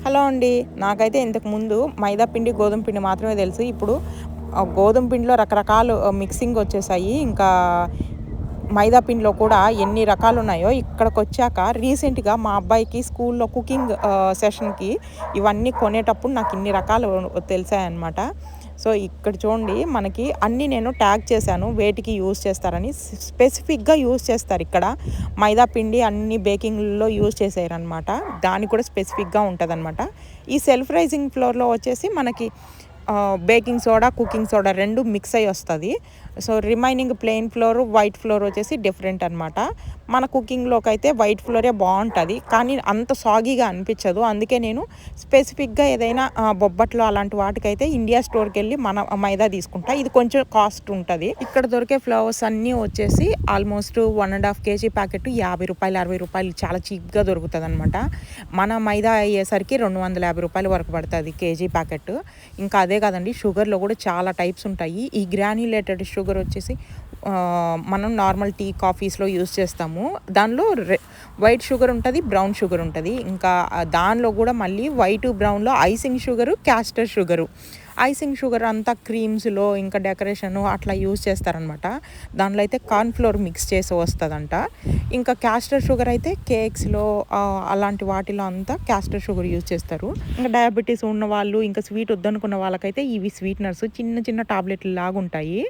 Hello అండి. నాకైతే ఇంతకుముందు మైదా పిండి, గోధుమ పిండి మాత్రమే తెలుసు. ఇప్పుడు గోధుమ పిండిలో రకరకాలు మిక్సింగ్ వచ్చేసాయి. ఇంకా మైదా పిండిలో కూడా ఎన్ని రకాలున్నాయో ఇక్కడికొచ్చాక రీసెంట్‌గా మా అబ్బాయికి స్కూల్‌లో కుకింగ్ సెషన్‌కి ఇవన్నీ కొనేటప్పుడు నాకు ఇన్ని రకాలు తెలిసాయన్నమాట. సో, ఇక్కడ చూడండి మనకి అన్నీ నేను ట్యాగ్ చేశాను. వేటికి యూజ్ చేస్తారని. స్పెసిఫిక్‌గా యూజ్ చేస్తారిక్కడ. మైదా పిండి అన్ని బేకింగ్‌లో యూజ్ చేసేయరనమాట. దానికి కూడా స్పెసిఫిక్‌గా ఉంటదనమాట. ఈ సెల్ఫ్ రైజింగ్ ఫ్లోర్‌లో వచ్చేసి మనకి baking soda, cooking soda 2 mix అయ్యి వస్తది. So, remaining plain floor, white flour వచ్చేసి డిఫరెంట్ అనమాట. మన కుకింగ్‌లోకైతే వైట్ ఫ్లోరే బావుంటది. కానీ అంత సాగీగా అనిపించదు. అందుకే నేను స్పెసిఫిక్‌గా ఏదైనా బొబ్బట్లు అలాంటి వాటికైతే ఇండియా స్టోర్‌కెళ్ళి మన మైదా తీసుకుంటా. ఇది కొంచెం కాస్ట్ ఉంటది. ఇక్కడ దొరికే ఫ్లవర్స్ అన్నీ వచ్చేసి ఆల్మోస్ట్ 1½ కేజీ ప్యాకెట్ రూ. 50, రూ. 60 చాలా చీప్‌గా దొరుకుతదనమాట. మన మైదా అయ్యేసరికి రూ. 250 వరకు పడతది కేజీ ప్యాకెట్. ఇంకా అదే కాదండి, షుగర్‌లో కూడా చాలా టైప్స్ ఉంటాయి. ఈ గ్రాన్యులేటెడ్ షుగర్ వచ్చేసి మనం నార్మల్ టీ, కాఫీస్‌లో యూజ్ చేస్తాము. దానిలో వైట్ షుగర్ ఉంటది, బ్రౌన్ షుగర్ ఉంటది. ఇంకా దానిలో కూడా మళ్ళీ వైట్, బ్రౌన్‌లో icing sugar, caster sugar. Icing sugar అంతా క్రీమ్స్‌లో ఇంకా డెకరేషను అట్లా యూజ్ చేస్తారనమాట. దాంట్లో అయితే కార్న్ ఫ్లోర్ మిక్స్ చేసి వస్తదంట. ఇంకా క్యాస్టర్ షుగర్ అయితే కేక్స్‌లో అలాంటి వాటిలో అంతా క్యాస్టర్ షుగర్ యూజ్ చేస్తారు. ఇంకా డయాబెటీస్ ఉన్నవాళ్ళు, ఇంకా స్వీట్ వద్దనుకున్న వాళ్ళకైతే ఇవి స్వీట్‌నర్స్ చిన్న చిన్న టాబ్లెట్లు లాగుంటాయి.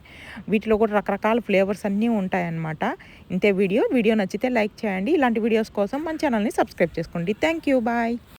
వీటిలో కూడా రకరకాల ఫ్లేవర్స్ అన్నీ ఉంటాయన్నమాట. ఇంతే వీడియో నచ్చితే లైక్ చేయండి. ఇలాంటి వీడియోస్ కోసం మన ఛానల్‌ని సబ్స్క్రైబ్ చేసుకోండి. Thank you. బాయ్.